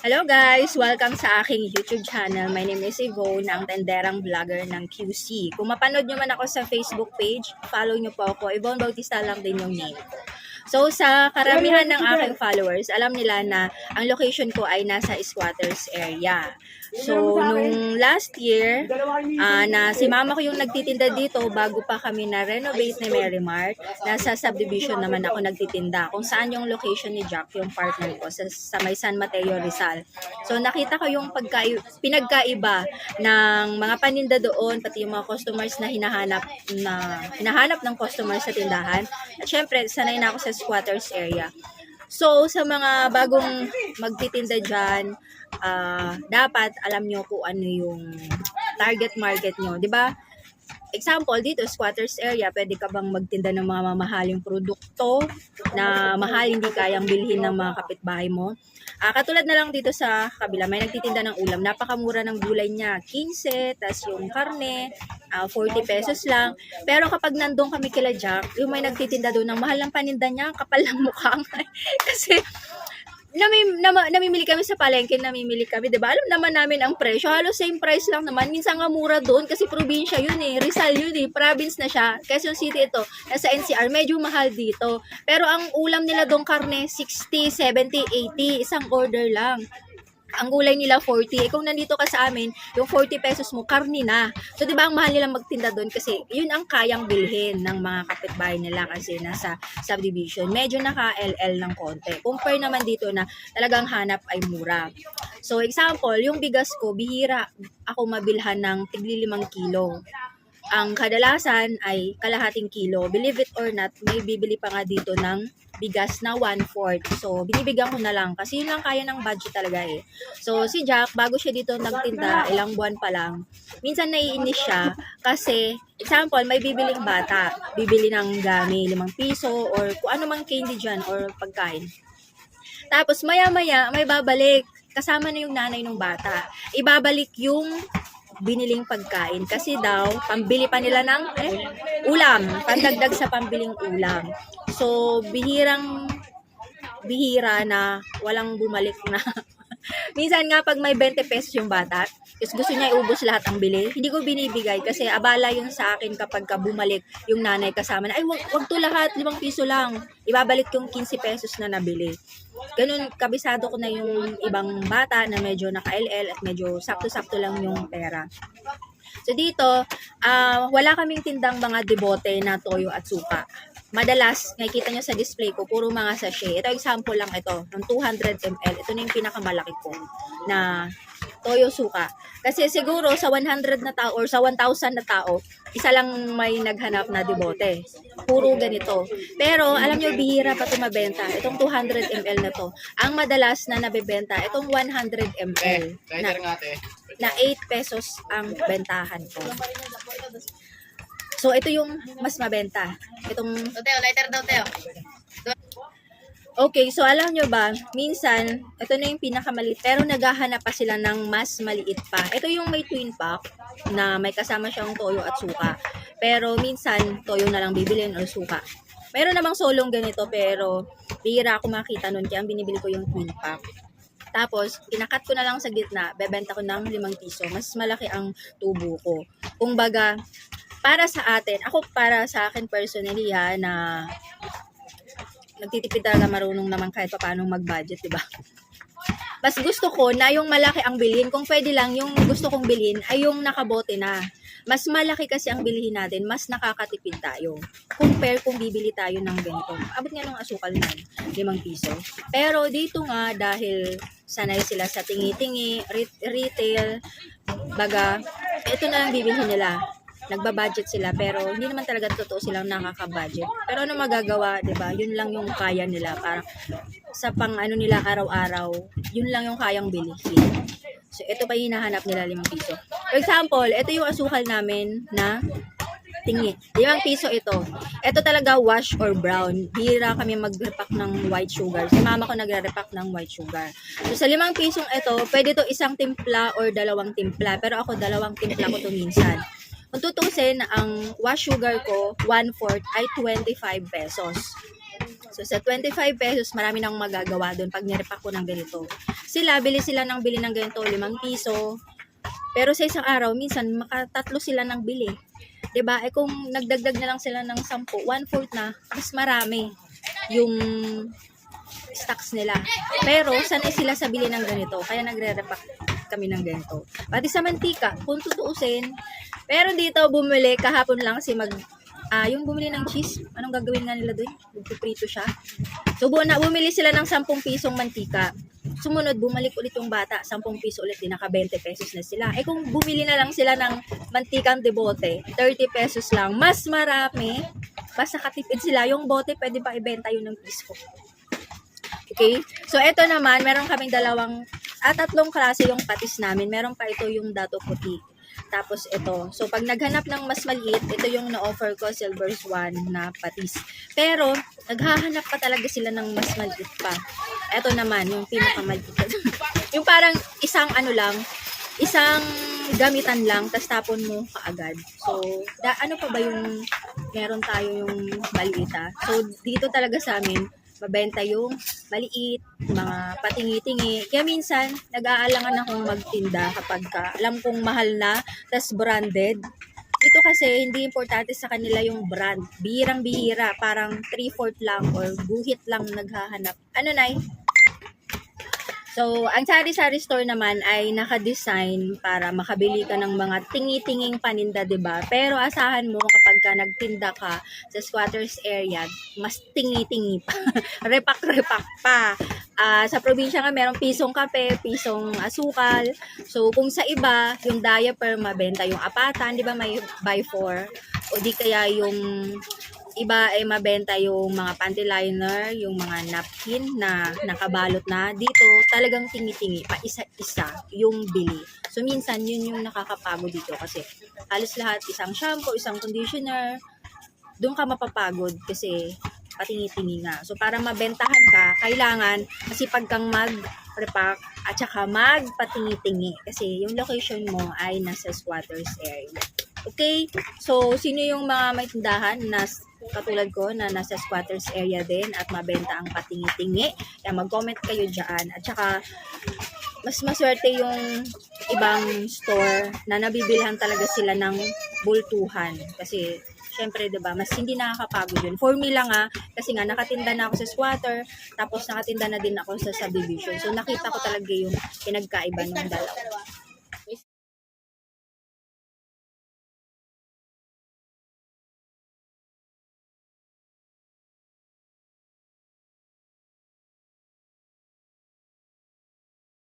Hello guys! Welcome sa aking YouTube channel. My name is Yvonne, ang tenderang vlogger ng QC. Kung mapanood nyo man ako sa Facebook page, follow nyo po ako. Yvonne Bautista lang din yung name ko. So sa karamihan ng aking followers, alam nila na ang location ko ay nasa squatters area. So nung last year, na si mama ko yung nagtitinda dito bago pa kami na-renovate ni Merrimart, nasa subdivision naman ako nagtitinda. Kung saan yung location ni Jack, yung partner ko, sa may San Mateo, Rizal. So nakita ko yung pinagkaiba ng mga paninda doon, pati yung mga customers na hinahanap ng customers sa tindahan. At syempre, sanay na ako sa squatters area. So, sa mga bagong magtitinda dyan, dapat alam nyo kung ano yung target market nyo. 'Di ba? Example, dito, squatters area, pwede ka bang magtinda ng mga mamahaling produkto na mahal, hindi kayang bilhin ng mga kapitbahay mo? Katulad na lang dito sa kabila, may nagtitinda ng ulam. Napakamura ng gulay niya, 15, tas yung karne, 40 pesos lang. Pero kapag nandun kami kila Jack, yung may nagtitinda doon ng mahal ng paninda niya, kapal ng mukha. Kasi namimili kami sa palengke, namimili kami, 'di ba? Alam naman namin ang presyo, halos same price lang naman. Minsan nga mura doon kasi probinsya 'yun eh, Rizal 'yun eh, province na siya. Quezon City ito, nasa NCR, medyo mahal dito. Pero ang ulam nila doon karne 60, 70, 80, isang order lang. Ang gulay nila 40. Kung nandito ka sa amin, yung 40 pesos mo, karni na. So, di ba, ang mahal nilang magtinda doon kasi yun ang kayang bilhin ng mga kapitbahay nila kasi nasa subdivision. Medyo naka-LL ng konti. Compare naman dito na talagang hanap ay mura. So, example, yung bigas ko, bihira ako mabilhan ng tigli 5 kilo. Ang kadalasan ay kalahating kilo. Believe it or not, may bibili pa nga dito ng bigas na 1/4. So, binibigyan ko na lang kasi yun lang kaya ng budget talaga eh. So, si Jack, bago siya dito nagtinda, ilang buwan pa lang, minsan naiinis siya kasi, example, may bibiling bata, bibili ng gami, 5 piso, or kung ano mang candy dyan, or pagkain. Tapos, maya-maya, may babalik. Kasama na yung nanay ng bata. Ibabalik yung biniling pagkain kasi daw pambili pa nila ng ulam, pandagdag sa pambiling ulam. So bihira na walang bumalik na. Minsan nga pag may 20 pesos yung bata, is gusto niya iubos lahat ang bili, hindi ko binibigay kasi abala yun sa akin kapag bumalik yung nanay kasama na, ay wag to lahat, 5 piso lang. Ibabalik yung 15 pesos na nabili. Ganun, kabisado ko na yung ibang bata na medyo naka-LL at medyo sakto-sakto lang yung pera. So dito, wala kaming tindang mga debote na toyo at suka. Madalas, nakikita nyo sa display ko, puro mga sachet. Ito, example lang ito, ng 200 ml. Ito na yung pinakamalaki ko na toyo suka. Kasi siguro sa 100 na tao or sa 1,000 na tao, isa lang may naghanap na debote. Puro ganito. Pero alam nyo, bihira pa ito mabenta. Itong 200 ml na to. Ang madalas na nabebenta, itong 100 ml na 8 pesos ang bentahan ko. So, ito yung mas mabenta. Itong... Teo, lighter daw, Teo. Okay, so alam nyo ba, minsan, ito na yung pinakamaliit, pero naghahanap pa sila ng mas maliit pa. Ito yung may twin pack, na may kasama siyang toyo at suka. Pero minsan, toyo na lang bibilin or suka. Meron namang solong ganito, pero bihira ako makita nun, kaya ang binibili ko yung twin pack. Tapos, kinakat ko na lang sa gitna, bebenta ko ng 5 piso. Mas malaki ang tubo ko. Kung baga, para sa atin, para sa akin personally na nagtitipid talaga, marunong naman kahit pa paano mag-budget, diba? Mas gusto ko na yung malaki ang bilhin. Kung pwede lang, yung gusto kong bilhin ay yung nakabote na. Mas malaki kasi ang bilhin natin, mas nakakatipid tayo. Compare kung bibili tayo ng ganito. Abot nga ng asukal na 5 piso. Pero dito nga, dahil sanay sila sa tingi-tingi, retail, baga, ito na lang bibilhin nila. Nagbabudget sila pero hindi naman talaga totoo silang nakaka-budget. Pero ano magagawa, 'di ba? Yun lang yung kaya nila para sa pang ano nila araw-araw. Yun lang yung kayang bilhin. So ito pa yung hinahanap nila 5 piso. For example, ito yung asukal namin na tingi. 5 piso ito. Ito talaga wash or brown. Bira kami mag-repack ng white sugar. Si mama ko nagre-repack ng white sugar. So sa 5 pisong ito, pwede to isang timpla or 2 timpla. Pero ako 2 timpla ko to minsan. Kung tutusin, ang wash sugar ko, 1/4 ay 25 pesos. So, sa 25 pesos, marami nang magagawa doon pag nirepack ko ng ganito. Bili sila ng bili ng ganito, 5 piso. Pero sa isang araw, minsan, makatatlo sila ng bili. 'Di ba? Kung nagdagdag na lang sila ng 10, 1/4 na, mas marami yung stocks nila. Pero, sanay sila sa bili ng ganito. Kaya nagre-repack kami ng ganito. Pati sa mantika, kung tutuusin. Pero dito, bumili, kahapon lang si yung bumili ng cheese, anong gagawin nga nila doon? Magpiprito siya. So, bumili sila ng 10 pisong mantika. Sumunod, bumalik ulit yung bata, 10 piso ulit, naka 20 pesos na sila. Kung bumili na lang sila ng mantikang de bote, 30 pesos lang, mas marami, basta katipid sila. Yung bote, pwede pa ibenta yun ng piso. Okay? So, eto naman, meron kaming tatlong klase yung patis namin. Meron pa ito yung dato puti. Tapos ito. So, pag naghanap ng mas maliit, ito yung na-offer ko, Silver Swan na patis. Pero, naghahanap pa talaga sila ng mas maliit pa. Ito naman, yung pinakamaliit. Yung parang isang gamitan lang, tas tapon mo kaagad. So, ano pa ba yung meron tayo yung maliita? So, dito talaga sa amin, mabenta yung maliit, mga patingi-tingi. Kaya minsan, nag-aalangan akong magtinda kapag alam kong mahal na, tas branded. Dito kasi, hindi importante sa kanila yung brand. Bihirang-bihira, parang 3/4 lang or guhit lang naghahanap. Ano, Nay? So, ang sari-sari store naman ay naka-design para makabili ka ng mga tingi-tinging paninda, 'di ba? Pero asahan mo kapag ka nagtinda ka sa squatters area, mas tingi-tingi pa. Repak-repak pa. Sa probinsya nga merong pisong kape, pisong asukal. So, kung sa iba, yung diaper mabenta yung apatan, 'di ba? May buy 4 o di kaya yung iba ay mabenta yung mga panty liner, yung mga napkin na nakabalot na. Dito, talagang tingi-tingi, pa isa-isa yung bili. So, minsan, yun yung nakakapagod dito kasi halos lahat, isang shampoo, isang conditioner, doon ka mapapagod kasi patingi-tingi nga. So, para mabentahan ka, kailangan masipag kang mag-repack at saka magpatingi-tingi kasi yung location mo ay nasa squatters area. Okay? So, sino yung mga may tindahan na katulad ko na nasa squatters area din at mabenta ang patingi-tingi? Kaya mag-comment kayo dyan. At saka, mas maswerte yung ibang store na nabibilhan talaga sila ng bultuhan. Kasi, syempre, diba, mas hindi nakakapagod yun. For me lang kasi nga, nakatinda na ako sa squatter, tapos nakatinda na din ako sa subdivision. So, nakita ko talaga yung pinagkaiba ng dalawa.